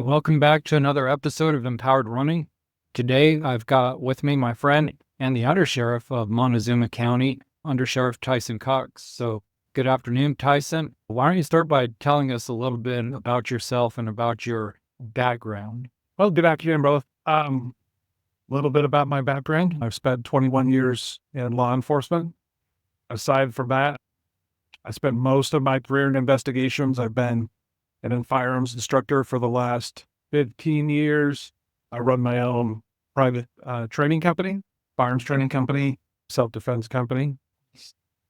Welcome back to another episode of Empowered Running. Today, I've got with me my friend and the Undersheriff of Montezuma County, Undersheriff Tyson Cox. So, good afternoon, Tyson. Why don't you start by telling us a little bit about yourself and about your background? Well, good afternoon, brother. A little bit about my background. I've spent 21 years in law enforcement. Aside from that, I spent most of my career in investigations. I've been an firearms instructor for the last 15 years. I run my own private training company, firearms training company, self-defense company.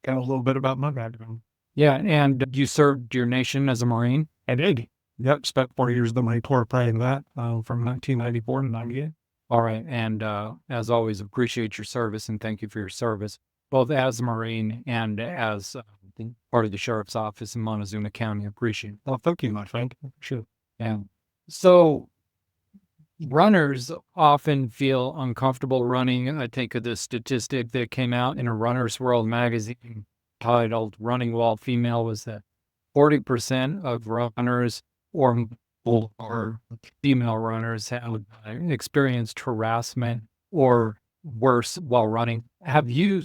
Kind of a little bit about my background. Yeah, and you served your nation as a Marine? I did. Yep, spent 4 years in the Marine Corps playing that from 1994 to 98. All right. And as always, appreciate your service and thank you for your service, both as a Marine and as part of the Sheriff's Office in Montezuma County. Appreciate it. Well, thank you, my friend. Sure. Yeah. So runners often feel uncomfortable running. I think of the statistic that came out in a Runner's World magazine titled Running While Female was that 40% of runners or female runners have experienced harassment or worse while running. Have you,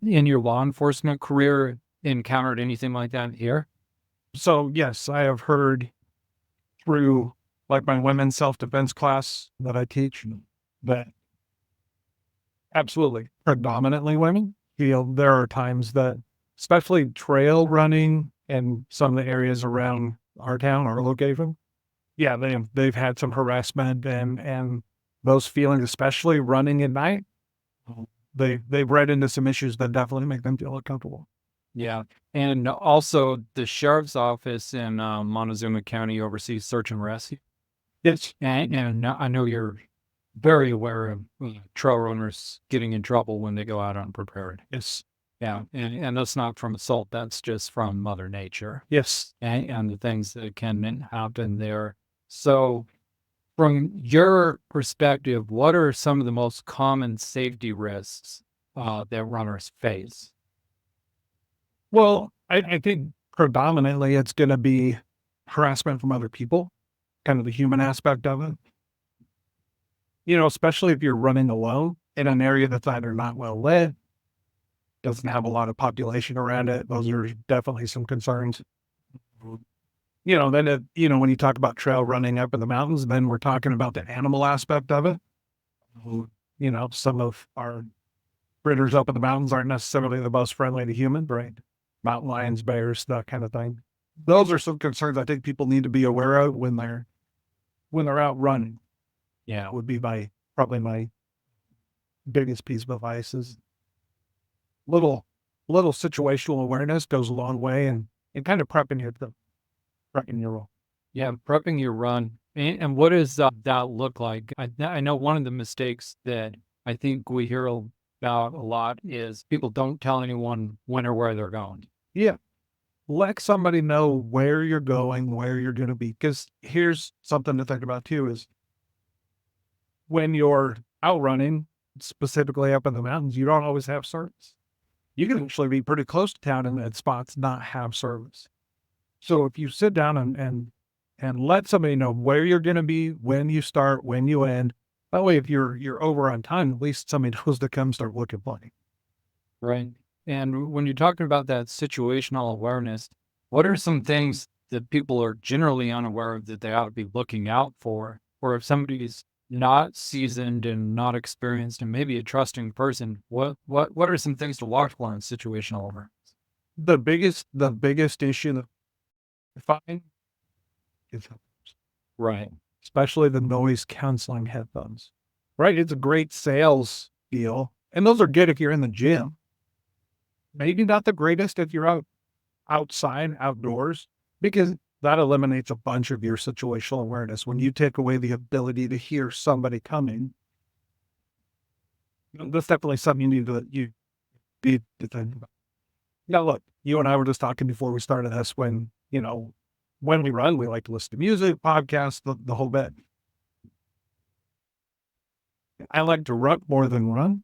in your law enforcement career, encountered anything like that here? So, yes, I have heard through like my women's self-defense class that I teach that absolutely predominantly women feel there are times that, especially trail running and some of the areas around our town, our location, yeah, they've had some harassment and those feelings, especially running at night, they've read into some issues that definitely make them feel uncomfortable. Yeah. And also the sheriff's office in Montezuma County oversees search and rescue. Yes. And I know you're very aware of trail runners getting in trouble when they go out unprepared. Yes. Yeah. And that's not from assault. That's just from Mother Nature. Yes. And the things that can happen there. So from your perspective, what are some of the most common safety risks that runners face? Well, I think predominantly it's going to be harassment from other people, kind of the human aspect of it. You know, especially if you're running alone in an area that's either not well lit, doesn't have a lot of population around it. Those are definitely some concerns. You know, then, when you talk about trail running up in the mountains, then we're talking about the animal aspect of it. You know, some of our critters up in the mountains aren't necessarily the most friendly to humans, right? Mountain lions, bears, that kind of thing. Those are some concerns I think people need to be aware of when they're out running. Yeah, would be probably my biggest piece of advice is little situational awareness goes a long way and kind of prepping your role. Yeah, prepping your run. And what does that look like? I know one of the mistakes that I think we hear about a lot is people don't tell anyone when or where they're going. Yeah. Let somebody know where you're going, where you're going to be. Because here's something to think about too is when you're out running, specifically up in the mountains, you don't always have service. You can actually be pretty close to town and at spots not have service. So if you sit down and let somebody know where you're going to be, when you start, when you end, that way if you're over on time, at least somebody knows to come start looking for you. Right. And when you're talking about that situational awareness, what are some things that people are generally unaware of that they ought to be looking out for? Or if somebody's not seasoned and not experienced and maybe a trusting person, what are some things to watch for in situational awareness? The biggest issue that I find is headphones. Right. Especially the noise canceling headphones. Right? It's a great sales deal. And those are good if you're in the gym. Maybe not the greatest if you're outside, outdoors, because that eliminates a bunch of your situational awareness. When you take away the ability to hear somebody coming, that's definitely something you need to think about. Now, look, you and I were just talking before we started this when we run, we like to listen to music, podcasts, the whole bit. I like to run more than run.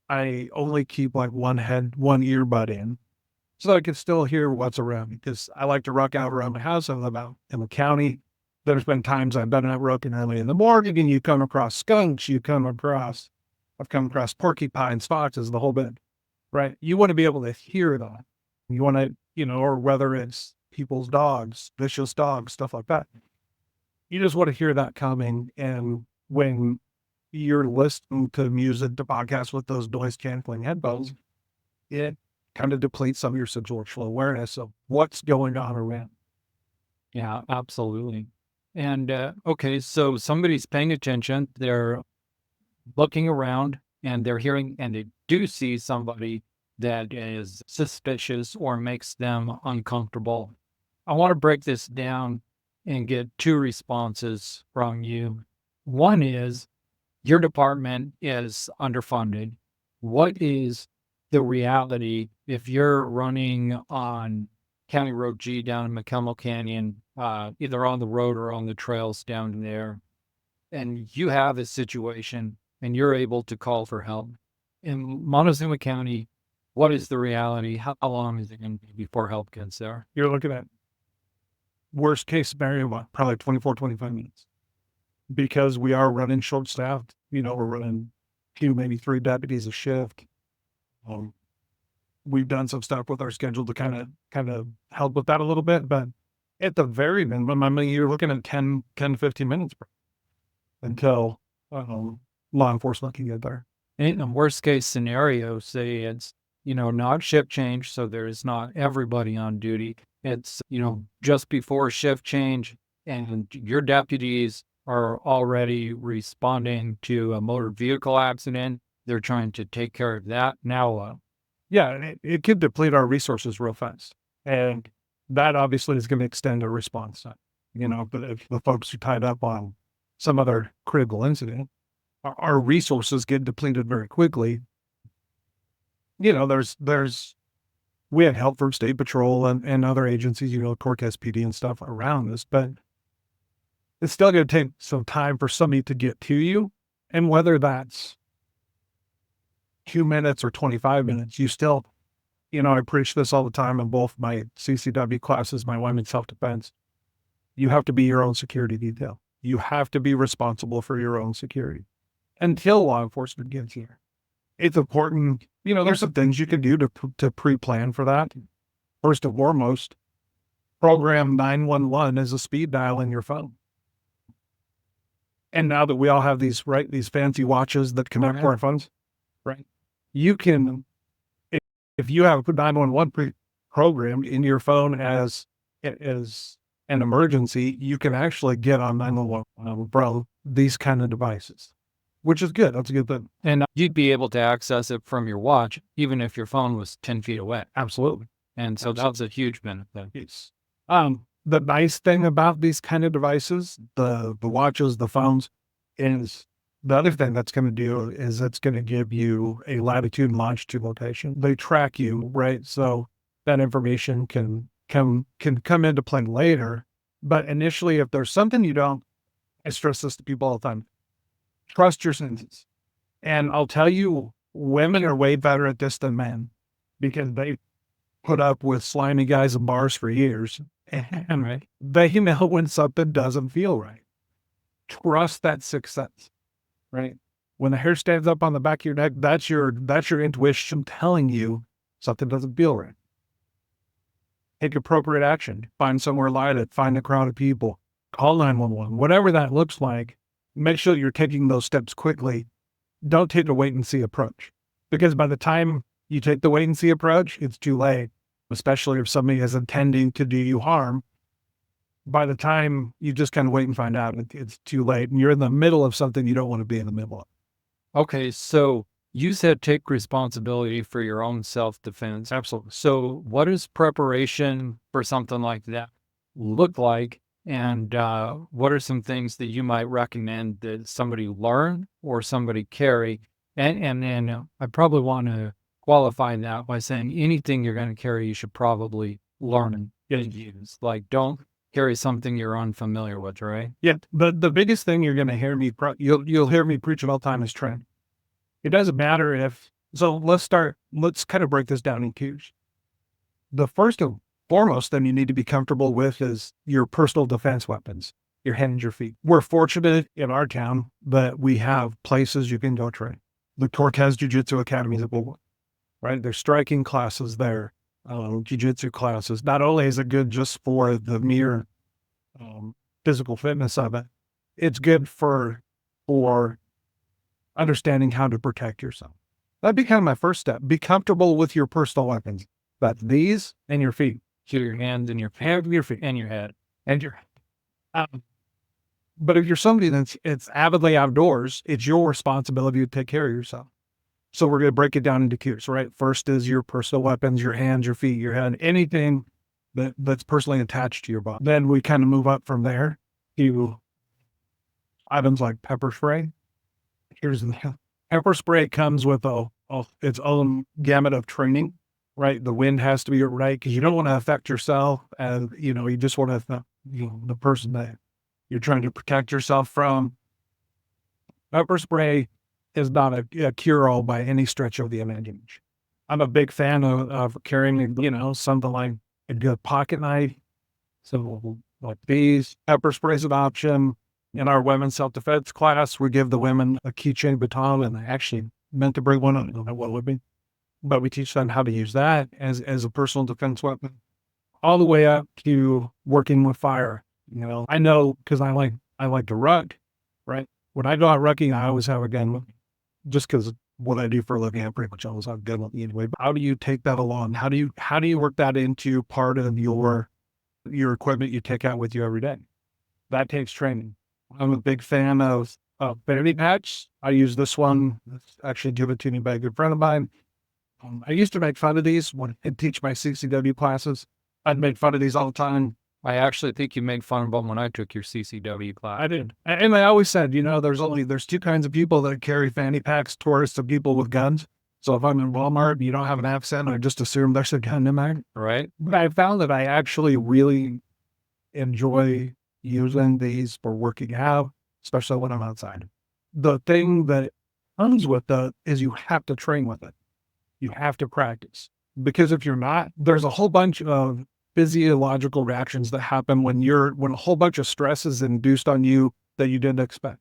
I only keep like one earbud in so I can still hear what's around me because I like to rock out around my house. I live out in the county. There's been times I've been out working early in the morning and you come across skunks, I've come across porcupines, foxes, the whole bit, right? You want to be able to hear that. You want to, or whether it's people's dogs, vicious dogs, stuff like that. You just want to hear that coming. And when you're listening to music, to podcasts with those noise canceling headphones, it kind of depletes some of your situational awareness of what's going on around. Yeah, absolutely. And okay, so somebody's paying attention, they're looking around and they're hearing and they do see somebody that is suspicious or makes them uncomfortable. I want to break this down and get two responses from you. One is your department is underfunded. What is the reality if you're running on County Road G down in McConnell Canyon, either on the road or on the trails down there, and you have a situation and you're able to call for help? In Montezuma County, what is the reality? How long is it going to be before help gets there? You're looking at worst case scenario, probably 24, 25 minutes. Because we are running short staffed, we're running 2, maybe 3 deputies a shift. We've done some stuff with our schedule to kind of help with that a little bit, but at the very minimum, I mean, you're looking at 10 to 15 minutes until law enforcement can get there. In a worst case scenario, say it's, not shift change, so there's not everybody on duty. It's, just before shift change and your deputies are already responding to a motor vehicle accident. They're trying to take care of that. Now, yeah, it could deplete our resources real fast. And that obviously is going to extend our response time, but if the folks are tied up on some other critical incident, our resources get depleted very quickly. We have help from State Patrol and other agencies, Cork SPD and stuff around us, but it's still going to take some time for somebody to get to you. And whether that's 2 minutes or 25 minutes, you still, I preach this all the time in both my CCW classes, my women's self-defense. You have to be your own security detail. You have to be responsible for your own security until law enforcement gets here. It's important, there's some things you can do to pre-plan for that. First and foremost, program 911 as a speed dial in your phone. And now that we all have these fancy watches that connect to our phones, right? You can, if you have 911 programmed in your phone as an emergency, you can actually get on 911 from these kind of devices, which is good. That's a good thing. and you'd be able to access it from your watch, even if your phone was 10 feet away. Absolutely. And so that's a huge benefit. Yes. The nice thing about these kind of devices, the watches, the phones, is the other thing that's going to do is it's going to give you a latitude and longitude location. They track you, right? So that information can come into play later. But initially, if there's something you don't, I stress this to people all the time, trust your senses. And I'll tell you, women are way better at this than men because they put up with slimy guys in bars for years. And Right. they know when something doesn't feel right. Trust that sixth sense, right? When the hair stands up on the back of your neck, that's your intuition telling you something doesn't feel right. Take appropriate action. Find somewhere lighted. Find a crowd of people. Call 911. Whatever that looks like, make sure you're taking those steps quickly. Don't take a wait and see approach, because by the time you take the wait and see approach, it's too late. Especially if somebody is intending to do you harm. By the time you just kind of wait and find out, it's too late. And you're in the middle of something you don't want to be in the middle of. Okay. So you said take responsibility for your own self-defense. Absolutely. So what does preparation for something like that look like? And what are some things that you might recommend that somebody learn or somebody carry? And then I probably want to qualify that by saying anything you're going to carry, you should probably learn and use. Like, don't carry something you're unfamiliar with, right? Yeah. The biggest thing you're going to hear me, you'll hear me preach all the time is trend. It doesn't matter if, so let's kind of break this down in cues. The first and foremost thing you need to be comfortable with is your personal defense weapons. your hands, your feet. We're fortunate in our town that we have places you can go train. The Torque has jiu-jitsu academies at Woodwood, right? There's striking classes there, jiu-jitsu classes. Not only is it good just for the mere physical fitness of it, it's good for understanding how to protect yourself. That'd be kind of my first step. Be comfortable with your personal weapons. That's these and your feet. So your hands and your feet and your head. And your but if you're somebody it's avidly outdoors, it's your responsibility to take care of yourself. So we're going to break it down into cues, right? First is your personal weapons, your hands, your feet, your head, anything that's personally attached to your body. Then we kind of move up from there to items like pepper spray. Here's the pepper spray comes with its own gamut of training, right? The wind has to be right because you don't want to affect yourself, and you just want to affect the person that you're trying to protect yourself from. Pepper spray is not a cure-all by any stretch of the imagination. I'm a big fan of carrying, something like a good pocket knife. So like these, pepper spray is an option. In our women's self-defense class, we give the women a keychain baton, and I actually meant to bring one. I don't know what it would be, but we teach them how to use that as a personal defense weapon, all the way up to working with fire. I know because I like to ruck, right? When I go out rucking, I always have a gun with me, just because what I do for a living, I pretty much always have a gun with me anyway. But how do you take that along? How do you work that into part of your equipment you take out with you every day? That takes training. I'm a big fan of vanity packs. I use this one. It's actually given to me by a good friend of mine. I used to make fun of these when I teach my CCW classes. I'd make fun of these all the time. I actually think you made fun of them when I took your CCW class. I did. And I always said, there's two kinds of people that carry fanny packs, tourists and people with guns. So if I'm in Walmart, you don't have an accent, I just assume there's a gun in there. Right. But I found that I actually really enjoy using these for working out, especially when I'm outside. The thing that comes with that is you have to train with it. You have to practice. Because if you're not, there's a whole bunch of physiological reactions that happen when a whole bunch of stress is induced on you that you didn't expect.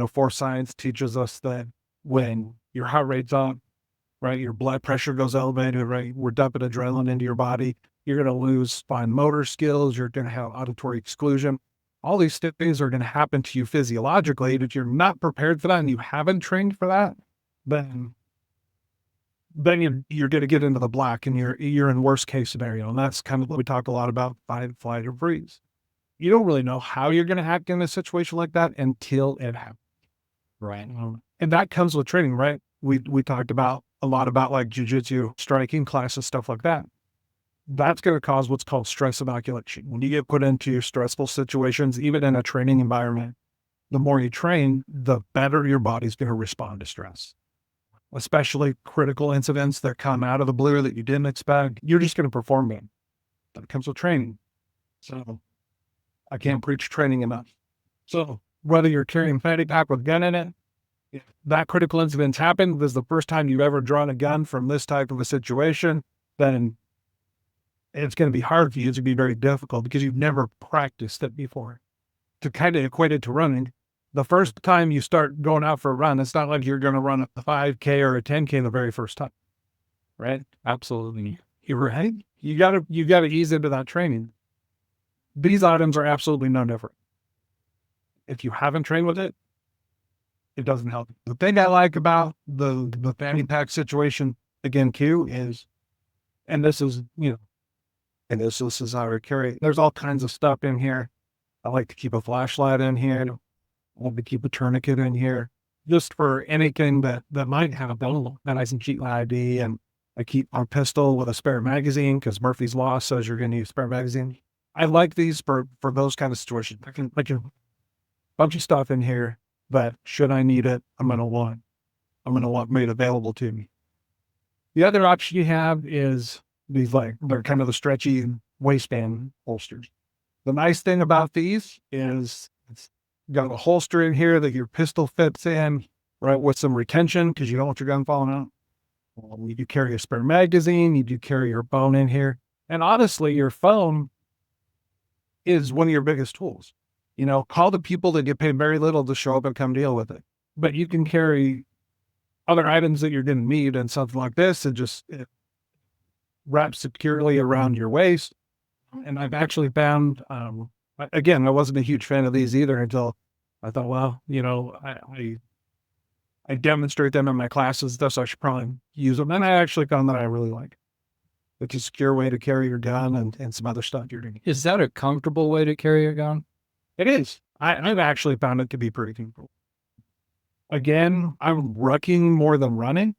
Force science teaches us that when your heart rate's up, right, your blood pressure goes elevated, right, we're dumping adrenaline into your body. You're going to lose fine motor skills. You're going to have auditory exclusion. All these things are going to happen to you physiologically. And if you're not prepared for that and you haven't trained for that, then you're going to get into the black and you're in worst case scenario. And that's kind of what we talk a lot about, fight, flight, or freeze. You don't really know how you're going to act in a situation like that until it happens. Right. And that comes with training, right? We talked a lot about like jiu-jitsu, striking classes, stuff like that. That's going to cause what's called stress inoculation. When you get put into stressful situations, even in a training environment, the more you train, the better your body's going to respond to stress. Especially critical incidents that come out of the blue that you didn't expect, you're just going to perform them. That comes with training. So I can't preach training enough. So whether you're carrying a fanny pack with a gun in it, if that critical incident's happened, this is the first time you've ever drawn a gun from this type of a situation, then it's going to be hard for you. It's going to be very difficult because you've never practiced it before. To kind of equate it to running, the first time you start going out for a run, it's not like you're going to run a 5K or a 10K the very first time, right? Absolutely. You're right. You got to ease into that training. These items are absolutely no different. If you haven't trained with it, it doesn't help. The thing I like about the fanny pack situation, again, Q, is, and this is, and this is how I carry. There's all kinds of stuff in here. I like to keep a flashlight in here. I like to keep a tourniquet in here, just for anything that might happen. And I can keep my ID, and I keep my pistol with a spare magazine because Murphy's Law says you're going to use spare magazine. I like these for those kind of situations. I can like a bunch of stuff in here that should I need it, I'm going to want made available to me. The other option you have is these, they're kind of the stretchy waistband holsters. The nice thing about these is it's got a holster in here that your pistol fits in, right, with some retention because you don't want your gun falling out. You do carry a spare magazine, you do carry your phone in here. And honestly, your phone, is one of your biggest tools. Call the people that get paid very little to show up and come deal with it. But you can carry other items that you're going to need and something like this and just wrap securely around your waist. And I've actually found, again, I wasn't a huge fan of these either until I thought, well, I demonstrate them in my classes, thus I should probably use them. And I actually found that I really like it. It's a secure way to carry your gun and some other stuff you're doing. Is that a comfortable way to carry a gun? It is. I've actually found it to be pretty comfortable. Again, I'm rucking more than running.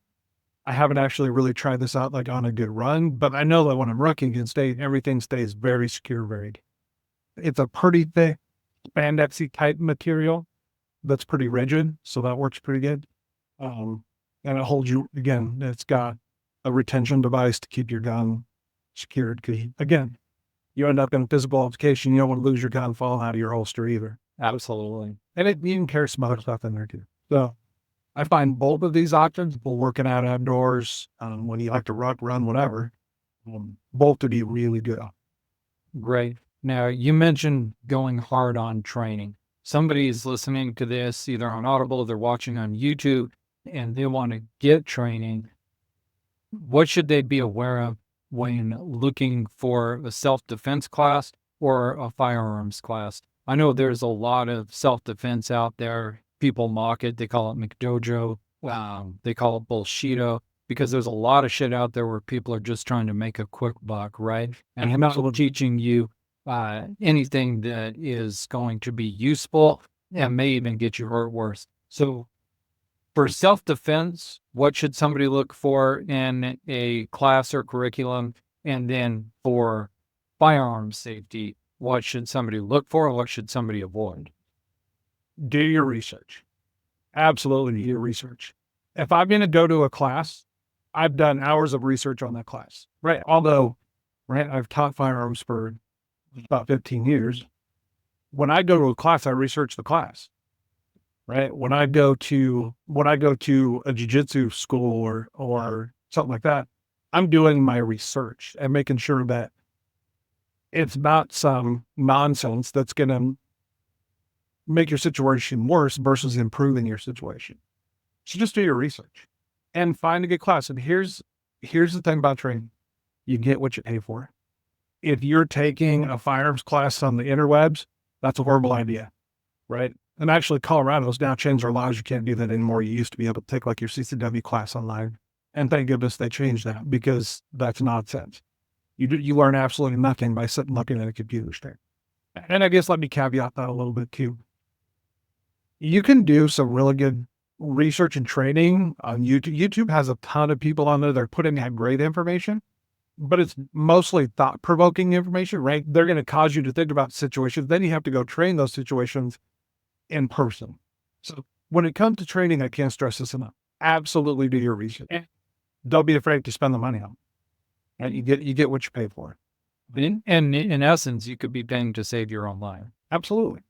I haven't actually really tried this out like on a good run, but I know that when I'm rucking, everything stays very secure, it's a pretty thick spandexy type material that's pretty rigid, so that works pretty good. And it holds you, again, it's got a retention device to keep your gun secured. Because again, you end up in a physical altercation, you don't want to lose your gun falling out of your holster either. Absolutely. And you can carry some other stuff in there too. So I find both of these options, for working out outdoors, when you like to ruck, run, whatever, both to be really good. Great. Now, you mentioned going hard on training. Somebody is listening to this either on Audible, they're watching on YouTube, and they want to get training. What should they be aware of when looking for a self-defense class or a firearms class? I know there's a lot of self-defense out there. People mock it. They call it McDojo. They call it bullshito, because there's a lot of shit out there where people are just trying to make a quick buck, right? And I'm not teaching you anything that is going to be useful and may even get you hurt worse. So for self-defense, what should somebody look for in a class or curriculum? And then for firearms safety, what should somebody look for and what should somebody avoid? Do your research. Absolutely do your research. If I'm going to go to a class, I've done hours of research on that class, right? Although, right, I've taught firearms for about 15 years. When I go to a class, I research the class, right? When I go to a jiu-jitsu school or something like that, I'm doing my research and making sure that it's not some nonsense that's going to make your situation worse versus improving your situation. So just do your research and find a good class. And here's the thing about training. You get what you pay for. If you're taking a firearms class on the interwebs, that's a horrible idea, right? And actually, Colorado's now changed their laws. You can't do that anymore. You used to be able to take like your CCW class online. And thank goodness they changed that, because that's nonsense. You learn absolutely nothing by sitting looking at a computer screen. And I guess let me caveat that a little bit too. You can do some really good research and training on YouTube. YouTube has a ton of people on there. They're putting out great information, but it's mostly thought-provoking information, right? They're going to cause you to think about situations. Then you have to go train those situations in person. So when it comes to training, I can't stress this enough. Absolutely do your research. Don't be afraid to spend the money on it. And you get what you pay for. In essence, you could be paying to save your own life. Absolutely.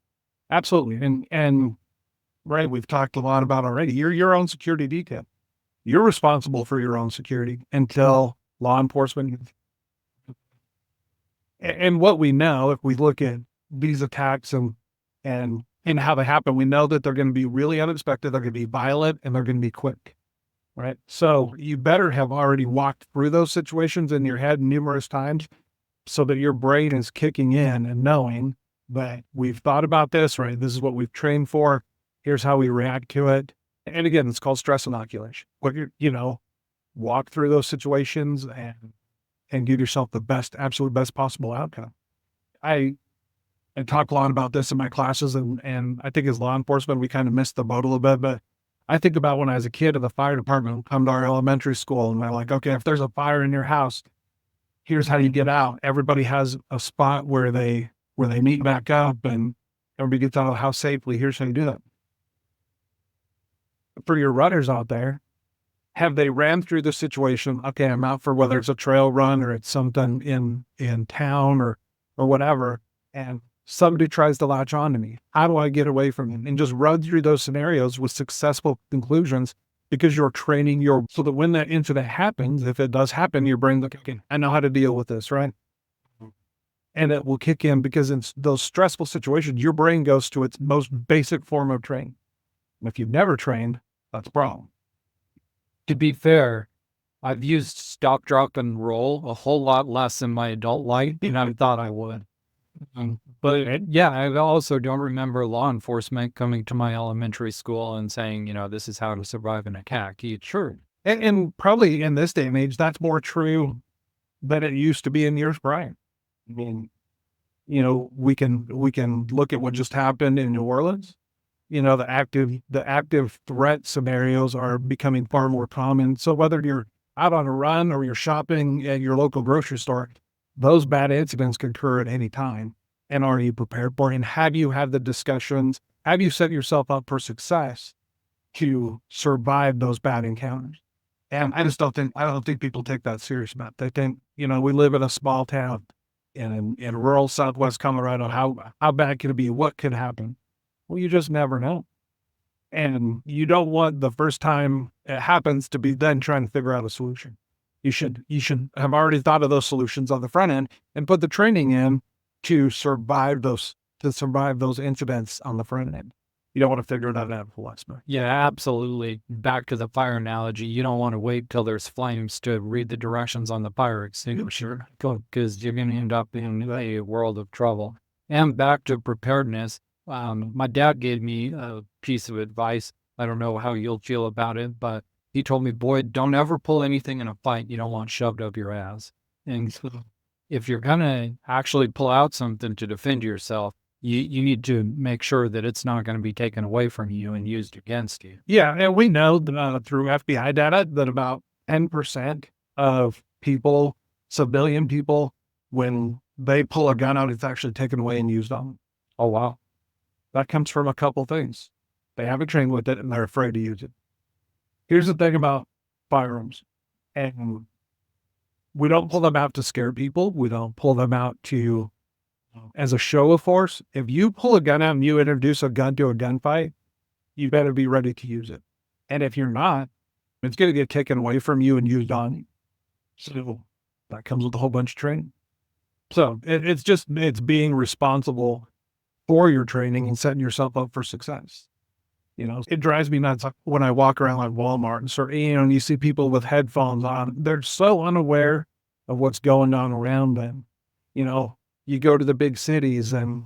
Absolutely. And right, we've talked a lot about already. You're your own security detail. You're responsible for your own security until law enforcement. And what we know, if we look at these attacks and how they happen, we know that they're going to be really unexpected. They're going to be violent and they're going to be quick, right? So you better have already walked through those situations in your head numerous times so that your brain is kicking in and knowing that we've thought about this, right? This is what we've trained for. Here's how we react to it. And again, it's called stress inoculation. Walk through those situations and give yourself the absolute best possible outcome. I talk a lot about this in my classes, and I think as law enforcement, we kind of missed the boat a little bit, but I think about when I was a kid, the fire department would come to our elementary school and they're like, okay, if there's a fire in your house, here's how you get out. Everybody has a spot where they meet back up and everybody gets out of the house safely. Here's how you do that. For your runners out there, have they ran through the situation? Okay, I'm out for whether it's a trail run or it's something in town or whatever, and somebody tries to latch on to me. How do I get away from him? And just run through those scenarios with successful conclusions, because you're training so that when that incident happens, if it does happen, your brain's like, okay, I know how to deal with this, right? and it will kick in because in those stressful situations, your brain goes to its most basic form of training. And if you've never trained, that's a problem. To be fair, I've used stop, drop, and roll a whole lot less in my adult life than I thought I would. But yeah, I also don't remember law enforcement coming to my elementary school and saying, this is how to survive an attack. Sure. And probably in this day and age, that's more true than it used to be in years prior. I mean, we can look at what just happened in New Orleans. The active threat scenarios are becoming far more common. So whether you're out on a run or you're shopping at your local grocery store, those bad incidents can occur at any time. And are you prepared for it? And have you had the discussions? Have you set yourself up for success to survive those bad encounters? And I don't think people take that serious about it. They think, we live in a small town in rural Southwest Colorado. How bad can it be? What could happen? Well, you just never know. And you don't want the first time it happens to be then trying to figure out a solution. You should have already thought of those solutions on the front end and put the training in to survive those incidents on the front end. You don't want to figure it out at the last minute. Yeah, absolutely. Back to the fire analogy, you don't want to wait till there's flames to read the directions on the fire extinguisher because you're going to end up in a world of trouble. And back to preparedness, my dad gave me a piece of advice. I don't know how you'll feel about it, but he told me, boy, don't ever pull anything in a fight you don't want shoved up your ass. And so if you're going to actually pull out something to defend yourself, you need to make sure that it's not going to be taken away from you and used against you. Yeah, and we know that, through FBI data that about 10% of people, civilian people, when they pull a gun out, it's actually taken away and used on them. Oh, wow. That comes from a couple things. They haven't trained with it and they're afraid to use it. Here's the thing about firearms. And we don't pull them out to scare people. We don't pull them out to as a show of force. If you pull a gun out and you introduce a gun to a gunfight, you better be ready to use it. And if you're not, it's going to get taken away from you and used on you. So that comes with a whole bunch of training. So it's being responsible for your training and setting yourself up for success. It drives me nuts when I walk around like Walmart and you see people with headphones on. They're so unaware of what's going on around them. You go to the big cities, and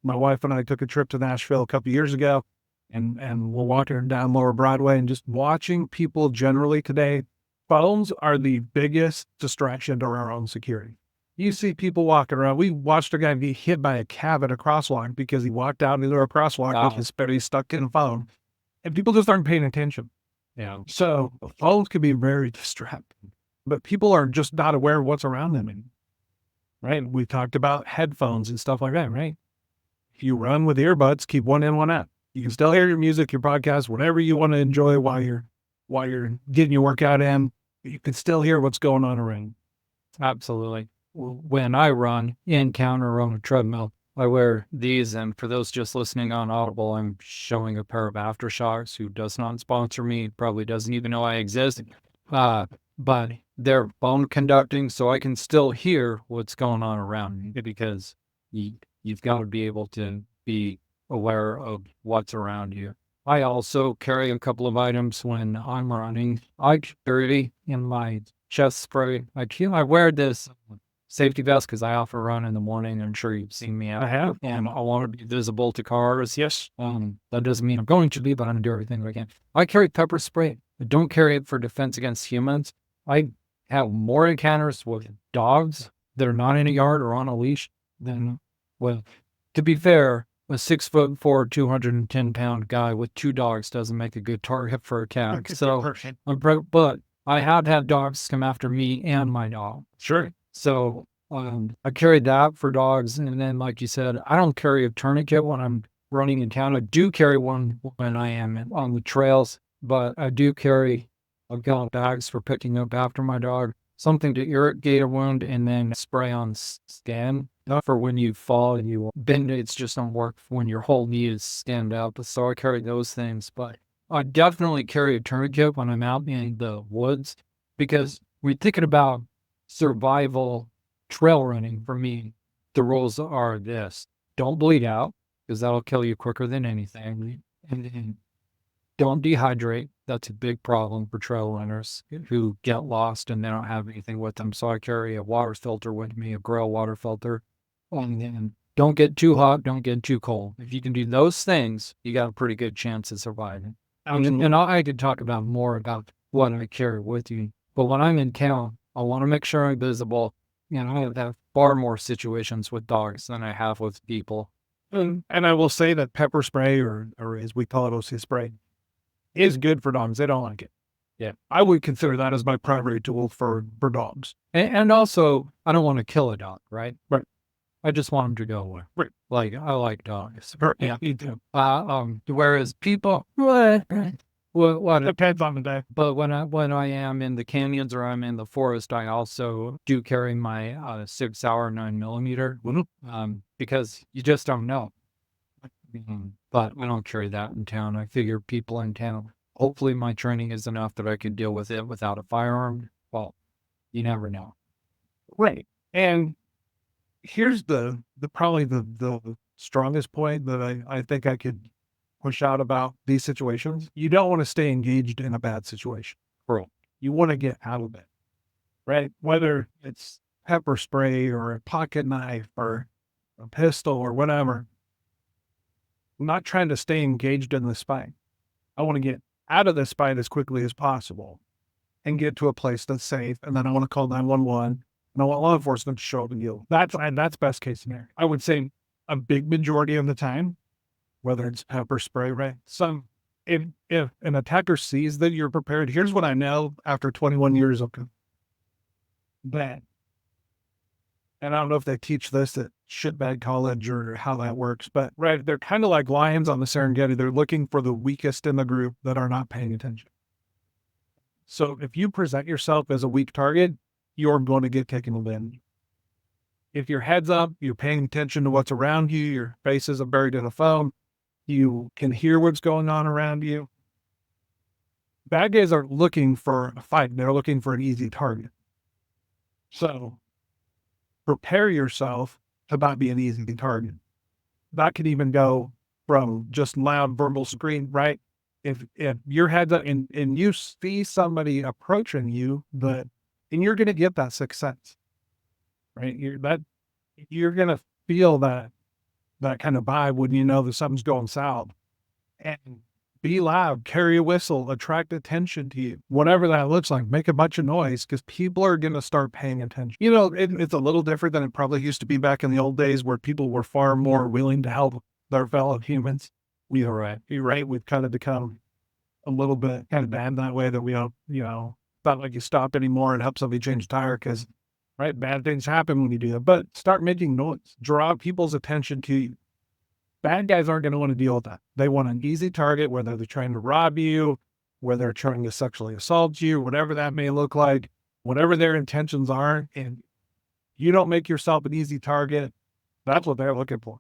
my wife and I took a trip to Nashville a couple of years ago, and we're walking down Lower Broadway and just watching people generally today. Phones are the biggest distraction to our own security. You see people walking around. We watched a guy be hit by a cab at a crosswalk because he walked out into a crosswalk with his face stuck in a phone, and people just aren't paying attention. Yeah. So phones can be very distracting, but people are just not aware of what's around them. Right? We talked about headphones and stuff like that, right? If you run with earbuds, keep one in, one out. You can still hear your music, your podcast, whatever you want to enjoy while you're getting your workout in. You can still hear what's going on around. Absolutely. When I run in counter on a treadmill, I wear these. And for those just listening on Audible, I'm showing a pair of Aftershocks, who does not sponsor me, probably doesn't even know I exist. But they're bone conducting, so I can still hear what's going on around me, because you've got to be able to be aware of what's around you. I also carry a couple of items when I'm running. I carry in my chest spray. I wear this safety vest because I often run in the morning. I'm sure you've seen me out. I have. And I want to be visible to cars. Yes. That doesn't mean I'm going to be, but I'm going to do everything I can. I carry pepper spray. I don't carry it for defense against humans. I have more encounters with dogs that are not in a yard or on a leash than, well, to be fair, a 6'4", 210-pound guy with two dogs doesn't make a good target for a cat. So, but I have had dogs come after me and my dog. Sure. So I carried that for dogs. And then, like you said, I don't carry a tourniquet when I'm running in town. I do carry one when I am on the trails, but I do carry a couple bags for picking up after my dog, something to irrigate a wound, and then spray on skin for when you fall and you bend. It's just don't work when your whole knee is stand up. So I carry those things, but I definitely carry a tourniquet when I'm out in the woods, because we're thinking about survival trail running for me. The rules are this: don't bleed out, because that'll kill you quicker than anything. And then don't dehydrate. That's a big problem for trail runners who get lost and they don't have anything with them. So I carry a water filter with me, a grill water filter. And then don't get too hot, don't get too cold. If you can do those things, you got a pretty good chance of surviving. And I could talk about more about what I carry with you. But when I'm in town, I want to make sure I'm visible. And I have far more situations with dogs than I have with people. And I will say that pepper spray, or as we call it, OC spray, is good for dogs. They don't like it. Yeah. I would consider that as my primary tool for dogs. And also, I don't want to kill a dog, right? Right. I just want them to go away. Right. Like, I like dogs. Yeah, me too. Whereas people, what Depends on the day. but when I am in the canyons or I'm in the forest, I also do carry my 6-hour 9mm, because you just don't know. But I don't carry that in town. I figure people in town, hopefully my training is enough that I can deal with it without a firearm. Well, you never know. Right. And here's the probably the strongest point that I think I could push out about these situations. You don't want to stay engaged in a bad situation. Bro. You want to get out of it. Right? Whether it's pepper spray or a pocket knife or a pistol or whatever. I'm not trying to stay engaged in this fight. I want to get out of this fight as quickly as possible and get to a place that's safe. And then I want to call 911. And I want law enforcement to show up and deal. That's best case scenario. I would say a big majority of the time, whether it's pepper spray, right? If an attacker sees that you're prepared, here's what I know after 21 years of that. And I don't know if they teach this at shitbag college or how that works, but right, they're kind of like lions on the Serengeti. They're looking for the weakest in the group that are not paying attention. So if you present yourself as a weak target, you're going to get taken advantage. If your head's up, you're paying attention to what's around you, your face isn't buried in a phone, you can hear what's going on around you. Bad guys are looking for a fight. They're looking for an easy target. So prepare yourself to not be an easy target. That could even go from just loud verbal scream, right? If your head's up and you see somebody approaching you, and you're going to get that sixth sense, right? You're going to feel that kind of vibe when you know that something's going south. And be loud, carry a whistle, attract attention to you, whatever that looks like. Make a bunch of noise because people are going to start paying attention. You know, it's a little different than it probably used to be back in the old days where people were far more willing to help their fellow humans. You're right. We've kind of become a little bit kind of bad that way that we don't, not like you stop anymore and help somebody change a tire because, right, bad things happen when you do that. But start making noise, draw people's attention to you. Bad guys aren't going to want to deal with that. They want an easy target, whether they're trying to rob you, whether they're trying to sexually assault you, whatever that may look like, whatever their intentions are. And you don't make yourself an easy target. That's what they're looking for.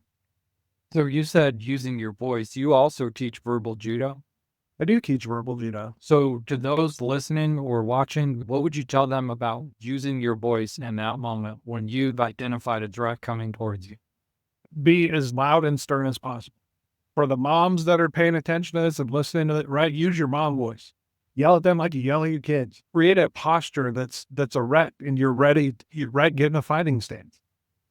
So you said using your voice. You also teach verbal judo? I do teach verbal judo. So to those listening or watching, what would you tell them about using your voice in that moment when you've identified a threat coming towards you? Be as loud and stern as possible. For the moms that are paying attention to this and listening to it, right, use your mom voice. Yell at them like you yell at your kids. Create a posture that's erect and you're ready. You're right, get in a fighting stance.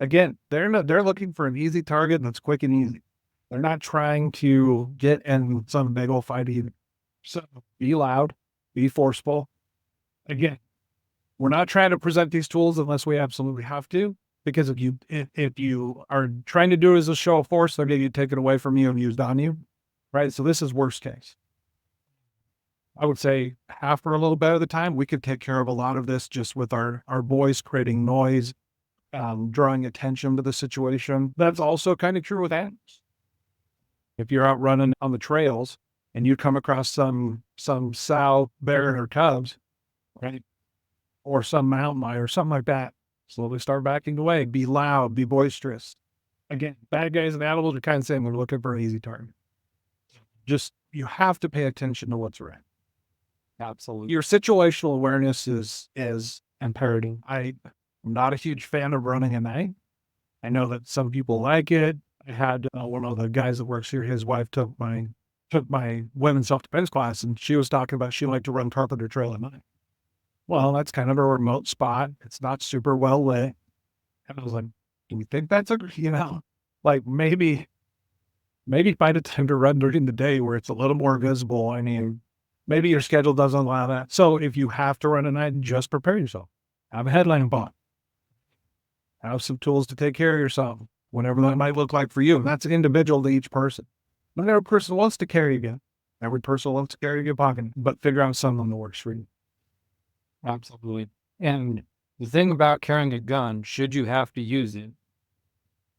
Again, they're looking for an easy target that's quick and easy. They're not trying to get in some big old fight either. So be loud, be forceful. Again, we're not trying to present these tools unless we absolutely have to. Because if you are trying to do it as a show of force, they're going to get taken away from you and used on you, right? So this is worst case. I would say half or a little bit of the time, we could take care of a lot of this just with our voice, creating noise, drawing attention to the situation. That's also kind of true with animals. If you're out running on the trails and you come across some sow, bear, or cubs, right? Or some mountain lion or something like that, slowly start backing away. Be loud. Be boisterous. Again, bad guys and animals are kind of saying we're looking for an easy target. Just, you have to pay attention to what's around. Absolutely. Your situational awareness is imperative. I'm not a huge fan of running at night. I know that some people like it. I had one of the guys that works here, his wife took my women's self-defense class, and she was talking about she liked to run Carpenter Trail at night. Well, that's kind of a remote spot. It's not super well lit. And I was like, do you think that's like maybe find a time to run during the day where it's a little more visible. I mean, maybe your schedule doesn't allow that. So if you have to run at night, just prepare yourself. Have a headlamp on. Have some tools to take care of yourself, whatever that might look like for you. And that's individual to each person. Not every person wants to carry a gun. Every person wants to carry a good pocket, but figure out something that works for you. Absolutely. And the thing about carrying a gun, should you have to use it,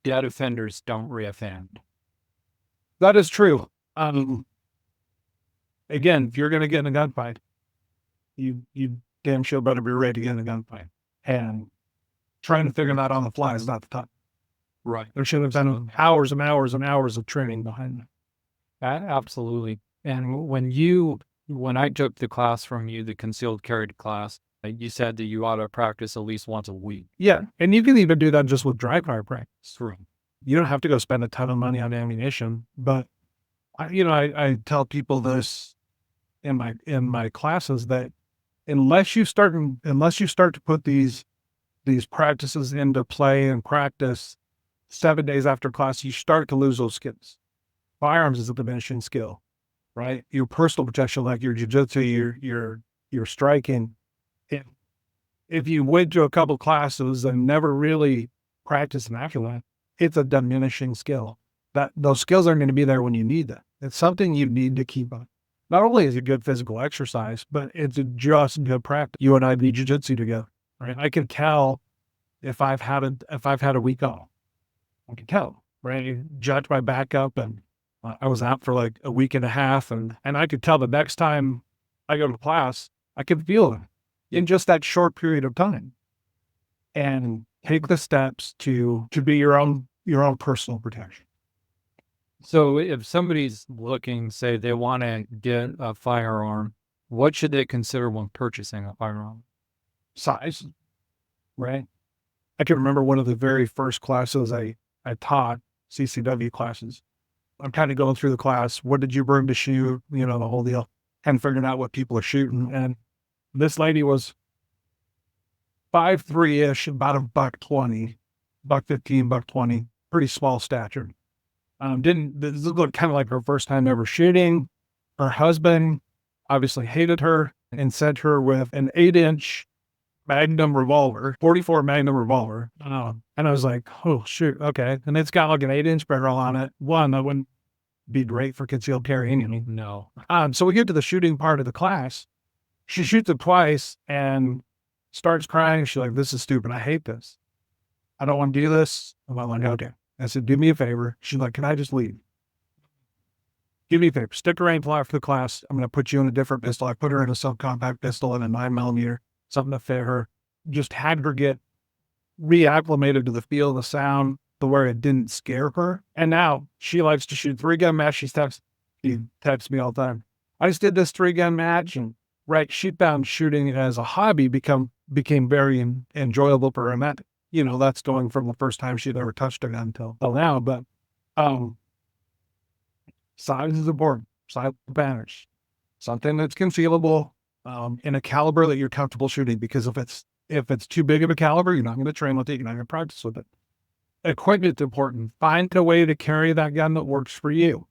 dead offenders don't reoffend. That is true. Again, if you're going to get in a gunfight, you damn sure better be ready to get in a gunfight. And trying to figure that on the fly is not the time. Right. There should have been hours and hours and hours of training behind that. Absolutely. And when I took the class from you, the concealed carry class, you said that you ought to practice at least once a week. Yeah. And you can even do that just with dry fire practice. True. You don't have to go spend a ton of money on ammunition, but I tell people this in my classes that unless you start to put these practices into play and practice 7 days after class, you start to lose those skills. Firearms is a diminishing skill, right? Your personal protection, like your jiu-jitsu, your striking. If you went to a couple classes and never really practiced an after that, it's a diminishing skill. That those skills aren't going to be there when you need them. It's something you need to keep on. Not only is it good physical exercise, but it's just good practice. You and I do jiu-jitsu together, right? I can tell if I've had a week off. I can tell, right? Judge my back up, and I was out for like a week and a half, and I could tell the next time I go to class, I can feel it in just that short period of time. And take the steps to be your own personal protection. So if somebody's looking, say they want to get a firearm, what should they consider when purchasing a firearm? Size, right? I can remember one of the very first classes I taught, CCW classes. I'm kind of going through the class. What did you bring to shoot? The whole deal. And figuring out what people are shooting. And this lady was 5'3" about $120, $115, $120, pretty small stature. This looked kind of like her first time ever shooting. Her husband obviously hated her and sent her with an 8-inch Magnum revolver, 44 Magnum revolver. And I was like, oh shoot, okay. And it's got like an 8-inch barrel on it. One, that wouldn't be great for concealed carry anyway. No. So we get to the shooting part of the class. She shoots it twice and starts crying. She's like, this is stupid. I hate this. I don't want to do this. I'm like, okay. I said, do me a favor. She's like, can I just leave? Give me a favor. Stick her aim fly for the class. I'm going to put you in a different pistol. I put her in a subcompact pistol and a 9mm, something to fit her. Just had her get reacclimated to the feel of the sound, to where it didn't scare her. And now she likes to shoot 3-gun match. She texts me all the time. I just did this 3-gun match, and she found shooting as a hobby became very enjoyable for her. And that, that's going from the first time she'd ever touched a gun until now. But size is important. Size matters. Something that's concealable, in a caliber that you're comfortable shooting. Because if it's too big of a caliber, you're not going to train with it. You're not going to practice with it. Equipment's important. Find a way to carry that gun that works for you,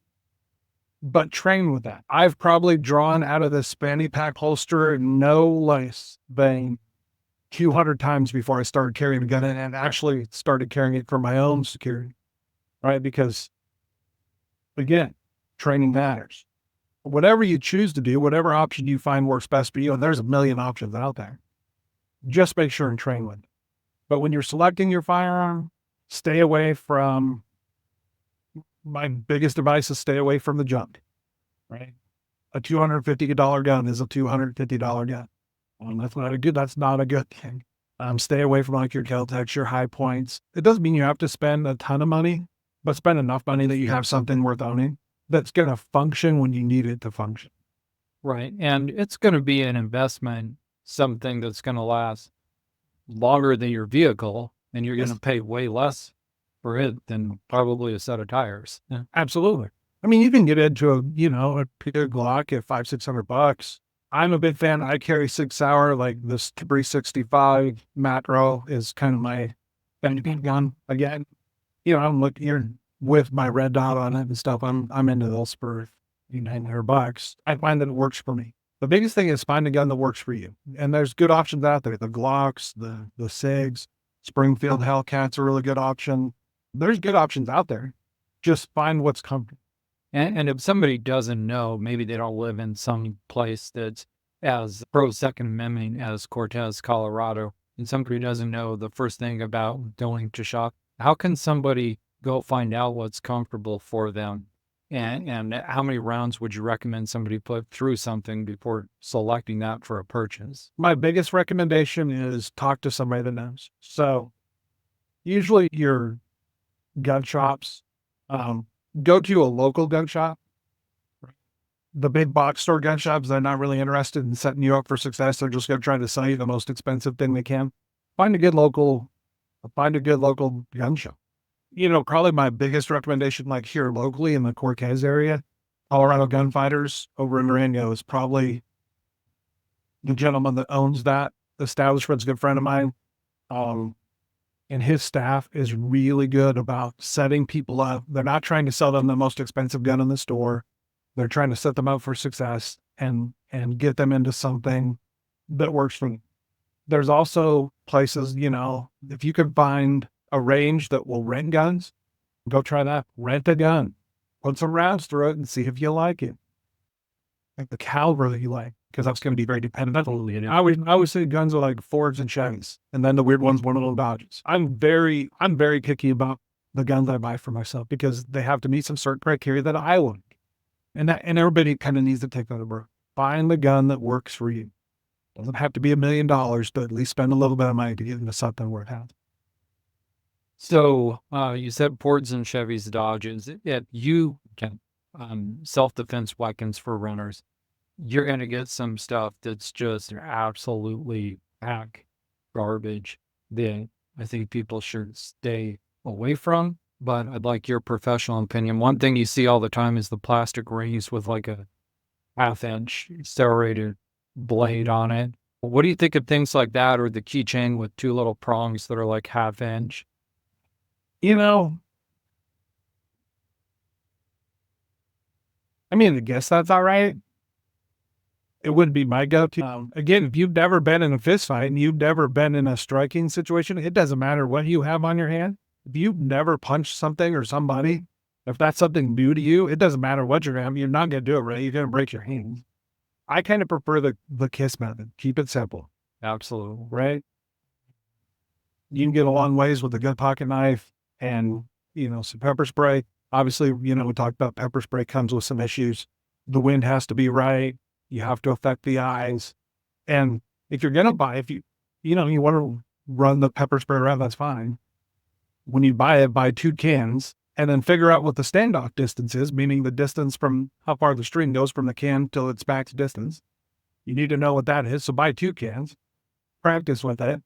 but train with that. I've probably drawn out of this fanny pack holster no less than 200 times before I started carrying a gun, and actually started carrying it for my own security, right? Because again, training matters. Whatever you choose to do, whatever option you find works best for you, and there's a million options out there, just make sure and train with it. But when you're selecting your firearm, stay away from, my biggest advice is stay away from the junk, right? A $250 gun is a $250 gun. That's not a good thing. Stay away from like your Kel-Tecs, your high points. It doesn't mean you have to spend a ton of money, but spend enough money that you have something worth owning that's going to function when you need it to function. Right. And it's going to be an investment, something that's going to last longer than your vehicle, and you're going to pay way less for it than probably a set of tires. Yeah. Absolutely. I mean, you can get into a big Glock at $500-600. I'm a big fan. I carry 6 Hour, like this 365 macro is kind of my bending gun. Again, I'm looking here with my red dot on it and stuff. I'm into those for $900. I find that it works for me. The biggest thing is find a gun that works for you. And there's good options out there. The Glocks, the SIGs, Springfield Hellcat's a really good option. There's good options out there. Just find what's comfortable. And if somebody doesn't know, maybe they don't live in some place that's as pro Second Amendment as Cortez, Colorado, and somebody doesn't know the first thing about going to shop, how can somebody go find out what's comfortable for them? And how many rounds would you recommend somebody put through something before selecting that for a purchase? My biggest recommendation is talk to somebody that knows. So usually your gun shops, go to a local gun shop. The big box store gun shops, they're not really interested in setting you up for success. They're just going to try to sell you the most expensive thing they can. Find a good local gun shop. Probably my biggest recommendation, like here locally in the Cortez area, Colorado Gunfighters over in Durango is probably the gentleman that owns that establishment's a good friend of mine. And his staff is really good about setting people up. They're not trying to sell them the most expensive gun in the store. They're trying to set them up for success and get them into something that works for them. There's also places, if you can find a range that will rent guns, go try that. Rent a gun, put some rounds through it and see if you like it. Like the caliber that you like, because that's going to be very dependent. I would say guns are like Fords and Chevys, and then the weird ones, one of those Dodges. I'm very picky about the guns I buy for myself because they have to meet some certain criteria that I want. And everybody kind of needs to take that over. Find the gun that works for you. Doesn't have to be $1 million, but at least spend a little bit of money to get into something worth having. So you said Fords and Chevys, Dodges. If you can self-defense weapons for runners, you're going to get some stuff that's just absolutely hack garbage that I think people should stay away from. But I'd like your professional opinion. One thing you see all the time is the plastic rings with like a half-inch serrated blade on it. What do you think of things like that, or the keychain with two little prongs that are like half-inch? I mean, I guess that's all right. It wouldn't be my go-to. Again, if you've never been in a fist fight and you've never been in a striking situation, it doesn't matter what you have on your hand. If you've never punched something or somebody, if that's something new to you, it doesn't matter what you're having. You're not going to do it right. You're going to break your hand. I kind of prefer the kiss method. Keep it simple. Absolutely. Right? You can get a long ways with a good pocket knife and, some pepper spray. Obviously, we talked about pepper spray comes with some issues. The wind has to be right. You have to affect the eyes. And if you're going to buy, if you want to run the pepper spray around, that's fine. When you buy it, buy 2 cans and then figure out what the standoff distance is, meaning the distance from how far the string goes from the can till its max distance. You need to know what that is. So buy 2 cans, practice with it,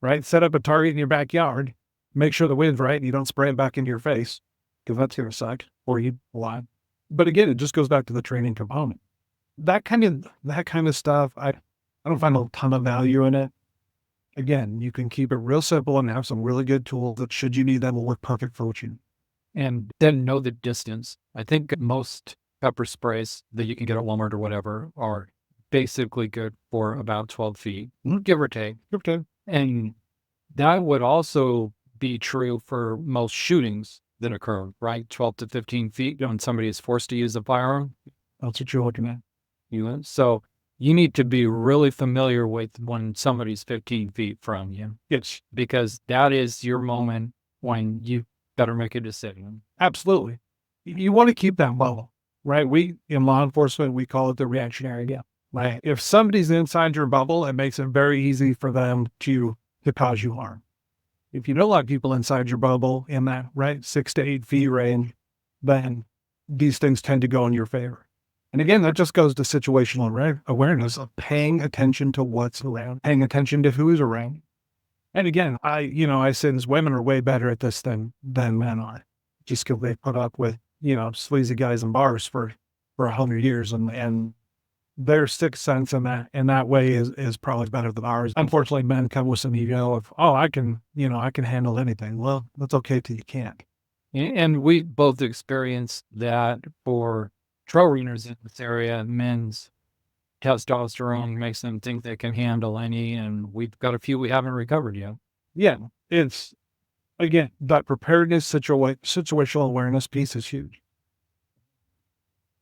right? Set up a target in your backyard, make sure the wind's right and you don't spray it back into your face because that's going to suck for you a lot. But again, it just goes back to the training component. That kind of stuff, I don't find a ton of value in it. Again, you can keep it real simple and have some really good tools that should you need them will work perfect for what you need. And then know the distance. I think most pepper sprays that you can get at Walmart or whatever are basically good for about 12 feet, give or take. Okay. And that would also be true for most shootings that occur, right? 12 to 15 feet when somebody is forced to use a firearm. That's what you're looking at. So you need to be really familiar with when somebody's 15 feet from you. Yes. Because that is your moment when you better make a decision. Absolutely. You want to keep that bubble, right? In law enforcement, we call it the reactionary gap. Like if somebody's inside your bubble, it makes it very easy for them to cause you harm. If you don't like people inside your bubble in that, right, 6 to 8 feet range, then these things tend to go in your favor. And again, that just goes to situational awareness of paying attention to what's around, paying attention to who's around. And again, I sense women are way better at this than men are, just because they put up with, sleazy guys in bars for 100 years, and their sixth sense in that way is probably better than ours. Unfortunately, men come with some ego of, oh, I can handle anything. Well, that's okay till you can't. And we both experienced that for trail runners in this area. Men's testosterone makes them think they can handle any, and we've got a few we haven't recovered yet. Yeah, it's again that preparedness, situational awareness piece is huge.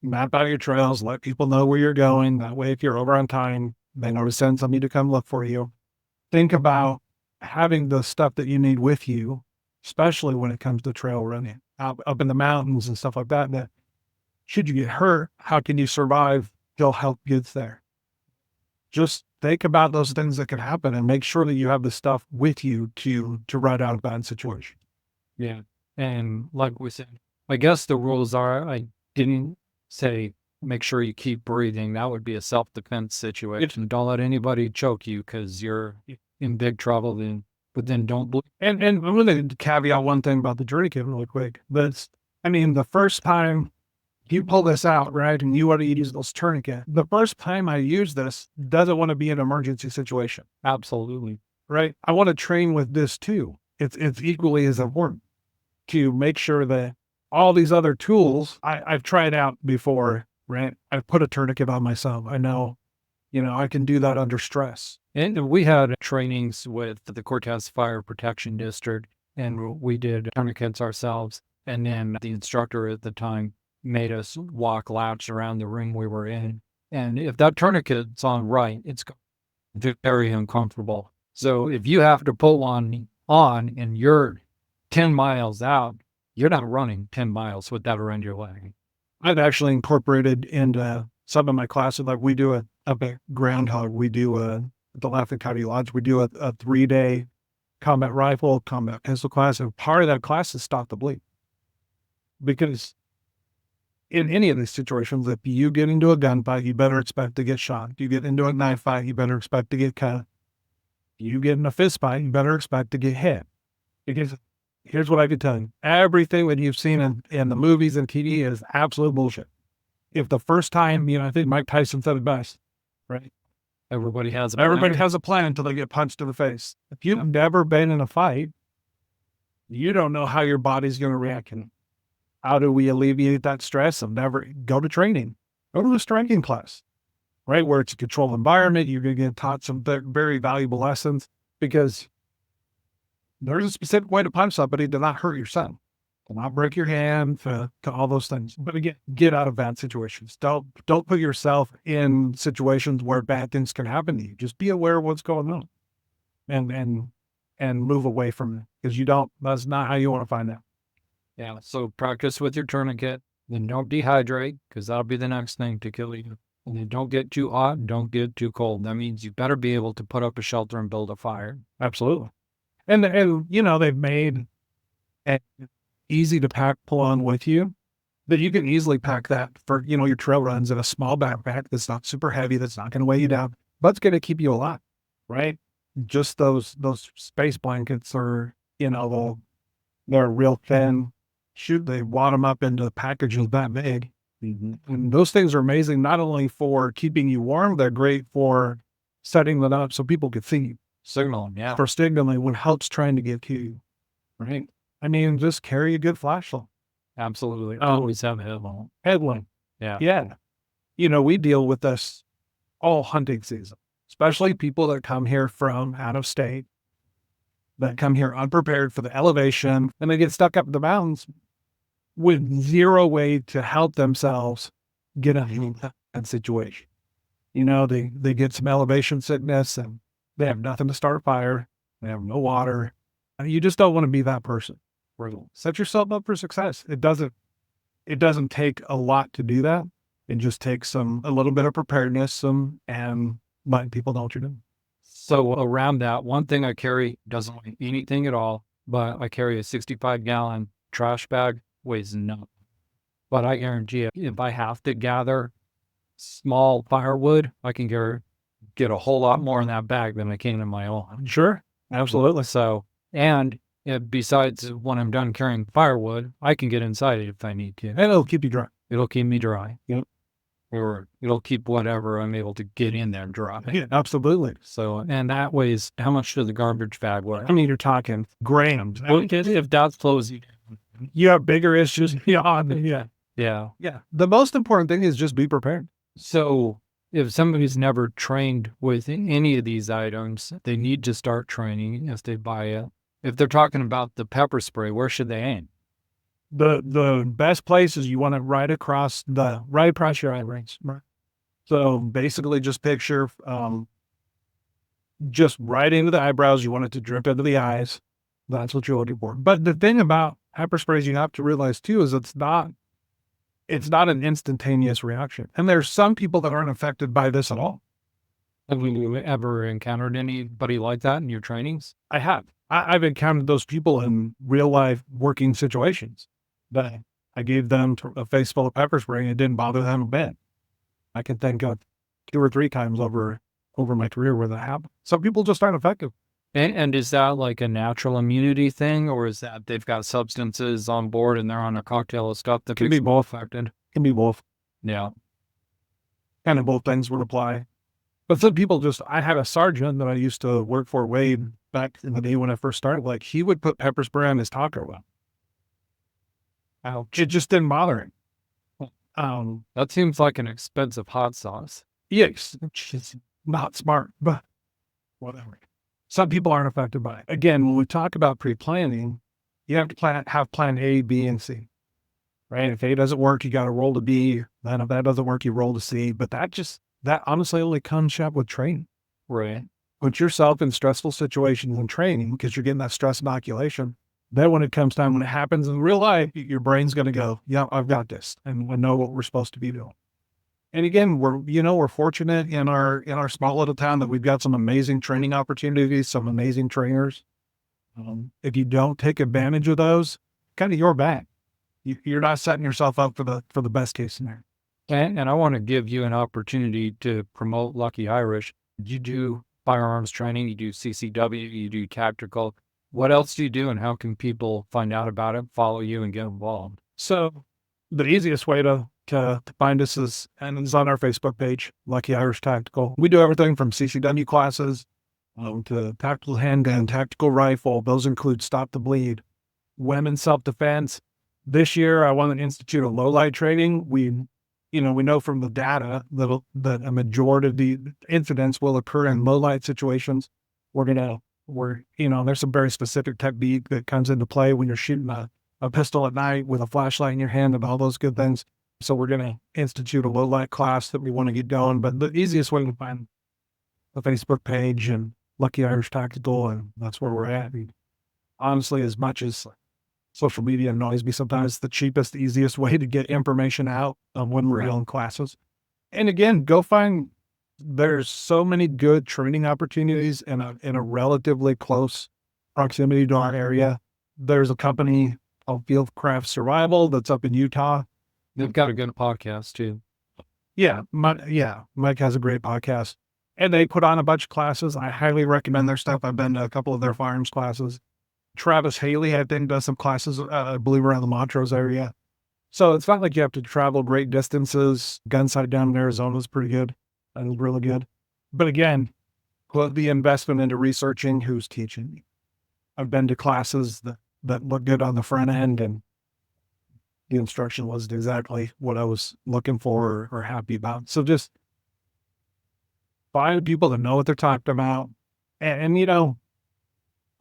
Map out your trails, let people know where you're going. That way, if you're over on time, they know to send somebody to come look for you. Think about having the stuff that you need with you, especially when it comes to trail running up in the mountains and stuff like that. That should you get hurt, how can you survive till help gets there? Just think about those things that can happen and make sure that you have the stuff with you to ride out a bad situation. Yeah. And like we said, I guess the rules are, I didn't say make sure you keep breathing. That would be a self-defense situation. Don't let anybody choke you because you're in big trouble. But then don't bleed. And I'm going to caveat one thing about the drinking really quick. The first time you pull this out, right, and you want to use those tourniquet, the first time I use this doesn't want to be an emergency situation. Absolutely. Right? I want to train with this too. It's equally as important to make sure that all these other tools I've tried out before, right? I've put a tourniquet on myself. I know, I can do that under stress. And we had trainings with the Cortez Fire Protection District, and we did tourniquets ourselves. And then the instructor at the time made us walk laps around the ring we were in. And if that tourniquet's on right, it's very uncomfortable. So if you have to pull on and you're 10 miles out, you're not running 10 miles with that around your leg. I've actually incorporated into some of my classes, like we do a groundhog, we do at the Laughing Coyote Lodge, we do a 3-day combat rifle, combat pistol class, and part of that class is stop the bleed. Because in any of these situations, if you get into a gunfight, you better expect to get shot. If you get into a knife fight, you better expect to get cut. If you get in a fist fight, you better expect to get hit. Because here's what I can tell you. Everything that you've seen in the movies and TV is absolute bullshit. If the first time, I think Mike Tyson said it best, right? Everybody has a plan until they get punched in the face. If you've never been in a fight, you don't know how your body's going to react. And how do we alleviate that stress of never go to training? Go to a striking class, right? Where it's a controlled environment. You're going to get taught some very valuable lessons because there's a specific way to punch somebody to not hurt yourself, to not break your hand, to all those things. But again, get out of bad situations. Don't put yourself in situations where bad things can happen to you. Just be aware of what's going on and move away from it because that's not how you want to find out. Yeah. So practice with your tourniquet, then don't dehydrate because that'll be the next thing to kill you. And then don't get too hot, don't get too cold. That means you better be able to put up a shelter and build a fire. Absolutely. And they've made it easy to pack pull on with you, that you can easily pack that for, your trail runs in a small backpack that's not super heavy, that's not going to weigh you down, but it's going to keep you alive, right? Just those space blankets are, they're real thin. Shoot, they wad them up into packages that big. Mm-hmm. And those things are amazing, not only for keeping you warm, they're great for setting them up so people can see you. Signaling, yeah. For signaling what helps trying to get to you, right? Just carry a good flashlight. Absolutely. Always have a headlamp. Headlamp. Yeah. Yeah. We deal with this all hunting season, especially people that come here from out of state, that come here unprepared for the elevation, and they get stuck up in the mountains with zero way to help themselves get out of that situation. They get some elevation sickness and they have nothing to start a fire. They have no water. You just don't want to be that person. Set yourself up for success. It doesn't take a lot to do that. It just takes a little bit of preparedness, and letting people know what you're doing. So around that, one thing I carry doesn't weigh anything at all, but I carry a 65-gallon trash bag, weighs nothing. But I guarantee you, if I have to gather small firewood, I can get a whole lot more in that bag than I can in my own. Sure. Absolutely. So, and besides, when I'm done carrying firewood, I can get inside it if I need to. And it'll keep you dry. It'll keep me dry. Yep. Or it'll keep whatever I'm able to get in there dry. Yeah, absolutely. So, and that weighs, how much does the garbage bag weigh? I mean, you're talking grams. Well, if that slows you down. You have bigger issues beyond. Yeah. Yeah. Yeah. The most important thing is just be prepared. So if somebody's never trained with any of these items, they need to start training as they buy it. If they're talking about the pepper spray, where should they aim? The best place is you want it right across your eye rings. Right. So basically just picture, just right into the eyebrows. You want it to drip into the eyes. That's what you're looking for. But the thing about pepper sprays you have to realize too is it's not an instantaneous reaction. And there's some people that aren't affected by this at all. Have you ever encountered anybody like that in your trainings? I have. I've encountered those people in real life working situations that I gave them a face full of pepper spray and it didn't bother them a bit. I can think of 2 or 3 times over my career where that happened. Some people just aren't effective. And is that like a natural immunity thing, or is that they've got substances on board and they're on a cocktail of stuff that Can makes be them both. affected? Can be both. Yeah. Kind of both things would apply. But some people I had a sergeant that I used to work for, Wade, back in the day when I first started, like he would put pepper spray on his taco well. Ouch. It just didn't bother him. That seems like an expensive hot sauce. Yes, it's not smart, but whatever. Some people aren't affected by it. Again, when we talk about pre-planning, you have to have plan A, B, and C, right? If A doesn't work, you got to roll to B. Then if that doesn't work, you roll to C. But that honestly only comes up with training. Right. Put yourself in stressful situations in training because you're getting that stress inoculation. Then when it comes time, when it happens in real life, your brain's going to go, yeah, I've got this. And we know what we're supposed to be doing. And again, we're fortunate in our small little town that we've got some amazing training opportunities, some amazing trainers. If you don't take advantage of those, kind of your bad. You're not setting yourself up for the best case scenario. And I want to give you an opportunity to promote Lucky Irish. You do firearms training, you do CCW, you do tactical. What else do you do, and how can people find out about it, follow you, and get involved? So the easiest way to find us is on our Facebook page, Lucky Irish Tactical. We do everything from CCW classes to tactical handgun, tactical rifle. Those include stop the bleed, women's self-defense. This year, I want to institute a low light training. We know from the data that a majority of the incidents will occur in low light situations. There's some very specific technique that comes into play when you're shooting a pistol at night with a flashlight in your hand and all those good things. So we're going to institute a low light class that we want to get going. But the easiest way to find the Facebook page and Lucky Irish Tactical, and that's where we're at. And honestly, as much as social media annoys me sometimes, it's the cheapest, easiest way to get information out when we're doing classes. And again, there's so many good training opportunities in a relatively close proximity to our area. There's a company called Fieldcraft Survival that's up in Utah. They've got a good podcast too. Yeah, Mike has a great podcast, and they put on a bunch of classes. I highly recommend their stuff. I've been to a couple of their firearms classes. Travis Haley, I think, does some classes, I believe, around the Montrose area. So it's not like you have to travel great distances. Gunsight down in Arizona is pretty good. That is really good. But again, put the investment into researching who's teaching. I've been to classes that look good on the front end, and the instruction wasn't exactly what I was looking for or happy about. So just find people that know what they're talking about. And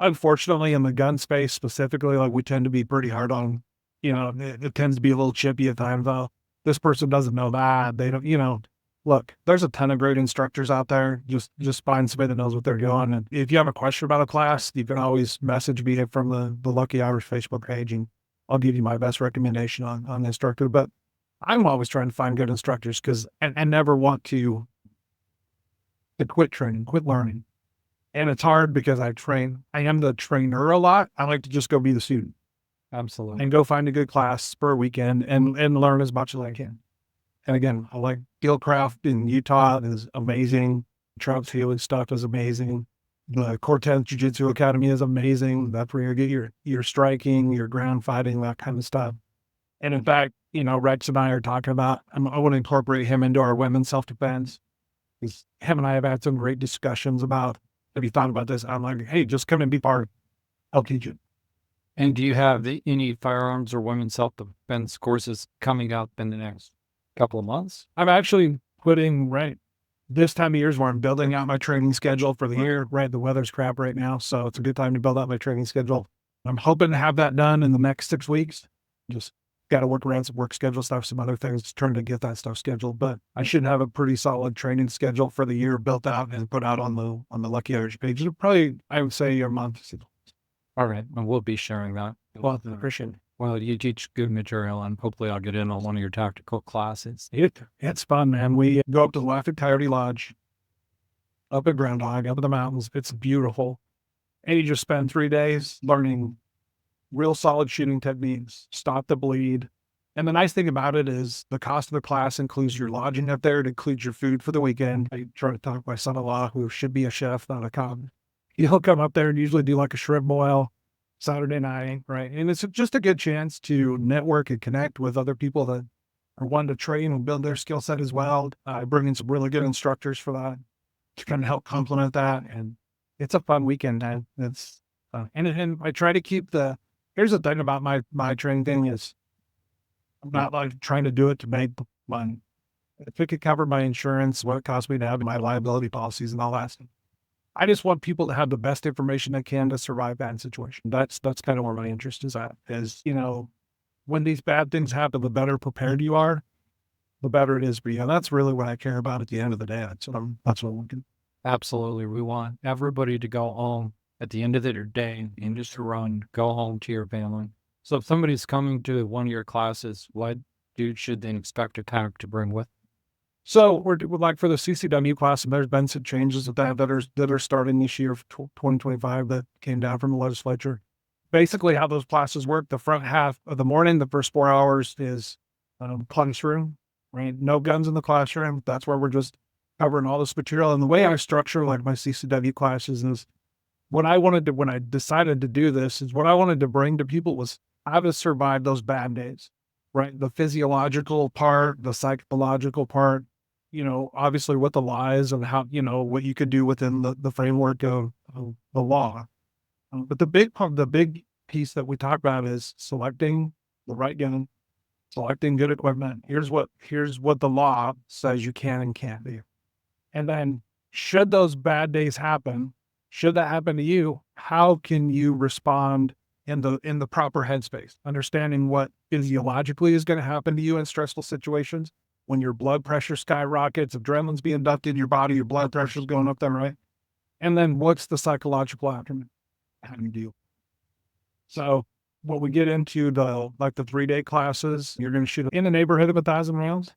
unfortunately in the gun space specifically, like we tend to be pretty hard on, it tends to be a little chippy at times. Though this person doesn't know that. They don't, look, there's a ton of great instructors out there. Just find somebody that knows what they're doing. And if you have a question about a class, you can always message me from the Lucky Irish Facebook page, and I'll give you my best recommendation on the instructor. But I'm always trying to find good instructors because I never want to quit training, quit learning. And it's hard because I am the trainer a lot. I like to just go be the student. Absolutely. And go find a good class per weekend and learn as much as I can. And again, I like Fieldcraft in Utah is amazing. Travis Haley stuff is amazing. The Cortez Jiu-Jitsu Academy is amazing. That's where you get your striking, your ground fighting, that kind of stuff. And in fact, Rex and I are talking about, I want to incorporate him into our women's self-defense. Him and I have had some great discussions about, have you thought about this? I'm like, hey, just come and be part. I'll teach you. And do you have any firearms or women's self-defense courses coming up in the next couple of months? I'm actually putting, right, this time of year is where I'm building out my training schedule for the year, right? The weather's crap right now, so it's a good time to build out my training schedule. I'm hoping to have that done in the next 6 weeks. Just got to work around some work schedule stuff, some other things, trying to get that stuff scheduled. But I should have a pretty solid training schedule for the year built out and put out on the Lucky Irish page. It'll probably, I would say, a month. All right, and we'll be sharing that. Well, appreciate it. Well, you teach good material, and hopefully I'll get in on one of your tactical classes. It's fun, man. We go up to the Laughing Coyote Lodge, up at Groundhog, up in the mountains. It's beautiful. And you just spend 3 days learning real solid shooting techniques, stop the bleed. And the nice thing about it is the cost of the class includes your lodging up there. It includes your food for the weekend. I try to talk to my son-in-law, who should be a chef, not a cop. He'll come up there and usually do like a shrimp boil Saturday night, right? And it's just a good chance to network and connect with other people that are wanting to train and build their skill set as well. I bring in some really good instructors for that to kind of help complement that. And it's a fun weekend, man. It's and I try to keep here's the thing about my training thing is I'm not like trying to do it to make money. If it could cover my insurance, what it costs me to have my liability policies and all that stuff. I just want people to have the best information they can to survive that situation. That's kind of where my interest is at, is, when these bad things happen, the better prepared you are, the better it is for you. And that's really what I care about at the end of the day. That's what I'm looking. Absolutely. We want everybody to go home at the end of their day and just run, go home to your family. So if somebody's coming to one of your classes, what should they expect a pack to bring with? So we're like for the CCW class, and there's been some changes of that are starting this year, 2025, that came down from the legislature. Basically, how those classes work: the front half of the morning, the first 4 hours is classroom, right? No guns in the classroom. That's where we're just covering all this material. And the way I structure like my CCW classes is when I decided to do this, is what I wanted to bring to people was how to survive those bad days, right? The physiological part, the psychological part, obviously what the law is and how, what you could do within the framework of the law. But the big piece that we talk about is selecting the right gun, selecting good equipment. Here's what the law says you can and can't do. And then should those bad days happen, should that happen to you, how can you respond in the proper headspace, understanding what physiologically is going to happen to you in stressful situations? When your blood pressure skyrockets, adrenaline's being dumped in your body, your blood pressure's going up there, right? And then what's the psychological aftermath? How do you deal? So when we get into the 3-day classes, you're going to shoot in the neighborhood of 1,000 rounds.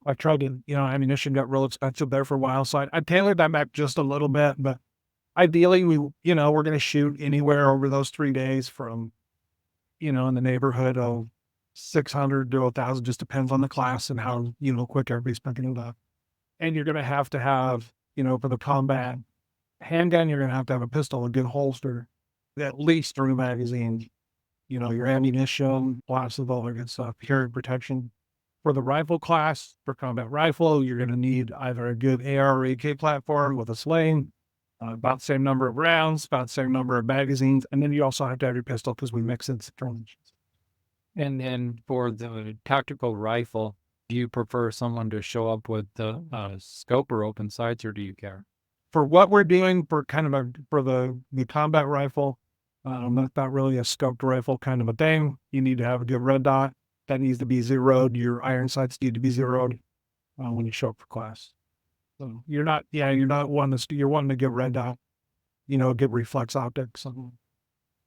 I tried to, ammunition got real expensive there for a while. So I tailored that back just a little bit, but ideally we're going to shoot anywhere over those 3 days from, in the neighborhood of 600 to 1,000, just depends on the class and how, quick everybody's picking it up. And you're going to have, for the combat handgun, you're going to have a pistol, a good holster, at least 3 magazines, your ammunition, lots of all that good stuff, hearing protection. For the rifle class, for combat rifle, you're going to need either a good AR or AK platform with a sling, about the same number of rounds, about the same number of magazines. And then you also have to have your pistol because we mix in some. And then for the tactical rifle, do you prefer someone to show up with the scope or open sights, or do you care? For what we're doing for for the combat rifle, that's not really a scoped rifle kind of a thing. You need to have a good red dot. That needs to be zeroed. Your iron sights need to be zeroed when you show up for class. So you're wanting to get red dot, get reflex optics.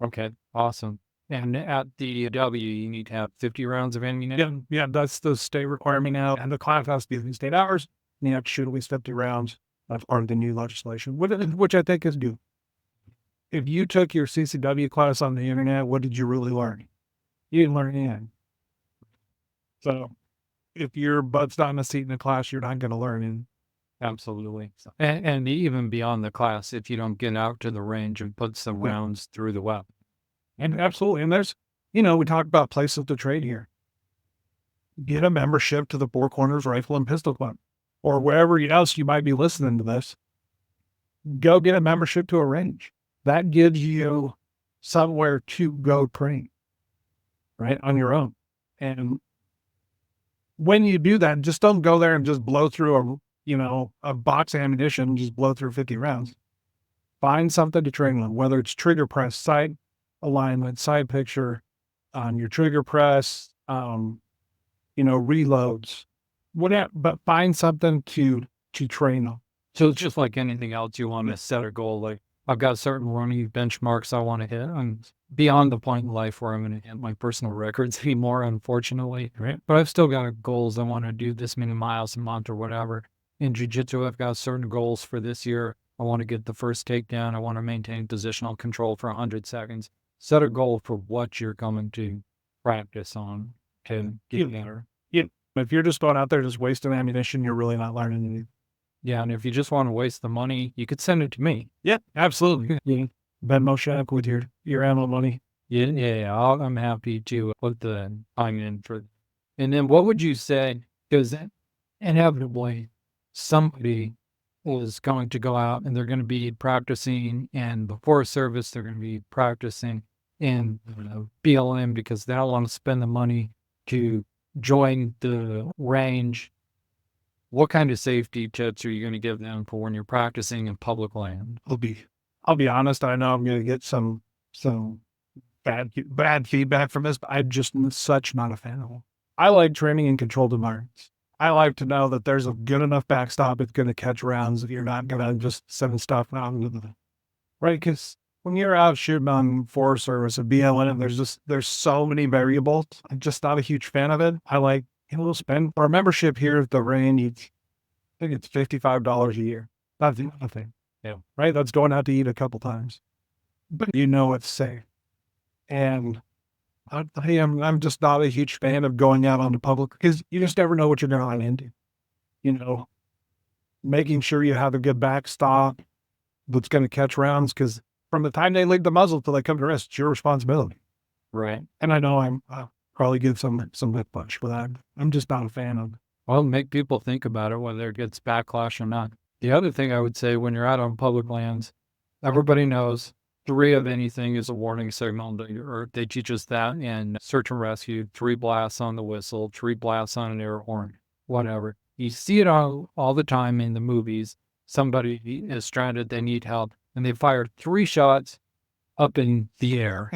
Okay, awesome. And at the W, you need to have 50 rounds of ammunition? Yeah, that's the state requirement now. And the class has to be at least 8 hours. And you have to shoot at least 50 rounds as part of the new legislation, which I think is due. If you took your CCW class on the internet, what did you really learn? You didn't learn anything. So if your butt's not in a seat in the class, you're not going to learn. And Absolutely. And even beyond the class, if you don't get out to the range and put some Yeah. rounds through the weapon. And absolutely. And there's, we talk about places to trade here. Get a membership to the Four Corners Rifle and Pistol Club or wherever else you might be listening to this. Go get a membership to a range. That gives you somewhere to go train, right, on your own. And when you do that, just don't go there and just blow through a box of ammunition, just blow through 50 rounds. Find something to train on, whether it's trigger press, sight alignment, sight picture, your trigger press, reloads, whatever, but find something to train on. So it's just like anything else, you want to set a goal. Like I've got certain running benchmarks I want to hit. I'm beyond the point in life where I'm going to hit my personal records anymore, unfortunately. Right. But I've still got goals. I want to do this many miles a month or whatever. In jiu-jitsu, I've got certain goals for this year. I want to get the first takedown. I want to maintain positional control for 100 seconds. Set a goal for what you're going to practice on to get better. If you're just going out there just wasting ammunition, you're really not learning anything. Yeah, and if you just want to waste the money, you could send it to me. Yeah, absolutely. Venmo Shack with your ammo money. Yeah, I'm happy to put the time in for. And then what would you say? Because inevitably somebody is going to go out and they're going to be practicing, and before service, they're going to be practicing in BLM because they don't want to spend the money to join the range. What kind of safety tips are you going to give them for when you're practicing in public land? I'll be honest. I know I'm going to get some bad feedback from this, but I'm just such not a fan of it. I like training in controlled environments. I like to know that there's a good enough backstop. It's going to catch rounds. That you're not going to just send stuff out into the right. Because when you're out shooting on Forest Service and BLM, there's so many variables. I'm just not a huge fan of it. I like, we'll spend our membership here at the range. I think it's $55 a year. That's nothing. Yeah. Right. That's going out to eat a couple times, but it's safe. And I'm just not a huge fan of going out on the public because you just never know what you're going to run into. Making sure you have a good backstop that's going to catch rounds, because from the time they leave the muzzle till they come to rest, it's your responsibility. Right. And I know I'll probably give some lip punch, but I'm just not a fan of it. Well, make people think about it, whether it gets backlash or not. The other thing I would say when you're out on public lands, everybody knows 3 of anything is a warning signal, or they teach us that in search and rescue, 3 blasts on the whistle, 3 blasts on an air horn, whatever. You see it all the time in the movies. Somebody is stranded, they need help, and they fire 3 shots up in the air.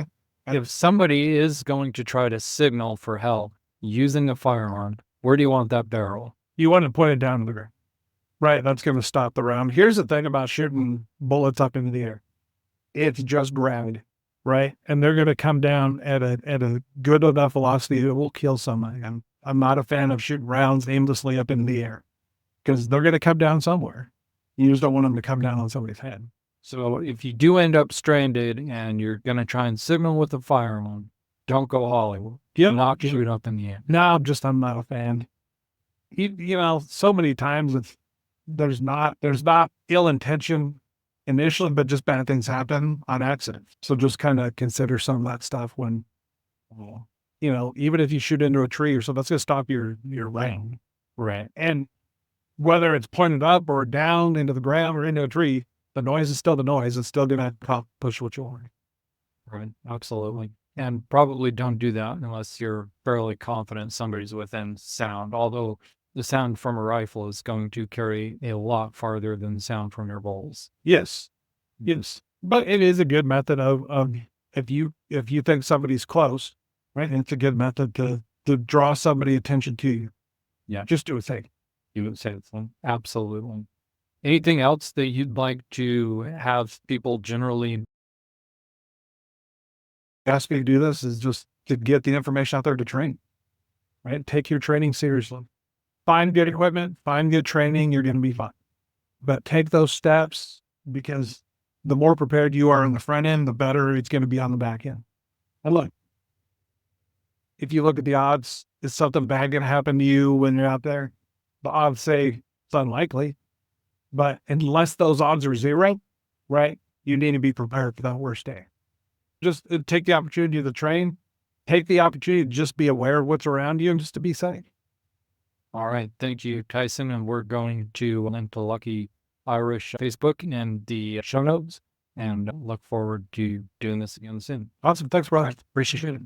If somebody is going to try to signal for help using a firearm, where do you want that barrel? You want to point it down to the ground. Right, that's going to stop the round. Here's the thing about shooting bullets up into the air. It's just gravity, right? And they're going to come down at a good enough velocity that will kill somebody. I'm not a fan of shooting rounds aimlessly up in the air because they're going to come down somewhere. You just don't want them to come down on somebody's head. So if you do end up stranded and you're going to try and signal with a firearm, don't go Hollywood. Yep. Not shoot up in the air. No, I'm not a fan. So many times there's not ill intention initially, but just bad things happen on accident. So just kind of consider some of that stuff when, even if you shoot into a tree or something, that's going to stop your lane. Right. And whether it's pointed up or down into the ground or into a tree, the noise is still the noise. It's still going to push what you want. Right. Absolutely. And probably don't do that unless you're fairly confident somebody's within sound, although the sound from a rifle is going to carry a lot farther than the sound from your bowls. Yes. But it is a good method of if you think somebody's close, right? It's a good method to draw somebody attention to you. Yeah. Just do a thing. You would say so. Absolutely. Anything else that you'd like to have people generally ask me to do this is just to get the information out there to train, right? Take your training seriously. Find good equipment, find good training, you're going to be fine. But take those steps, because the more prepared you are on the front end, the better it's going to be on the back end. And look, if you look at the odds, is something bad going to happen to you when you're out there? The odds say it's unlikely, But unless those odds are zero, right, you need to be prepared for that worst day. Just take the opportunity to train, take the opportunity to just be aware of what's around you and just to be safe. All right. Thank you, Tyson. And we're going to link to Lucky Irish Facebook and the show notes and look forward to doing this again soon. Awesome. Thanks, brother. Appreciate it.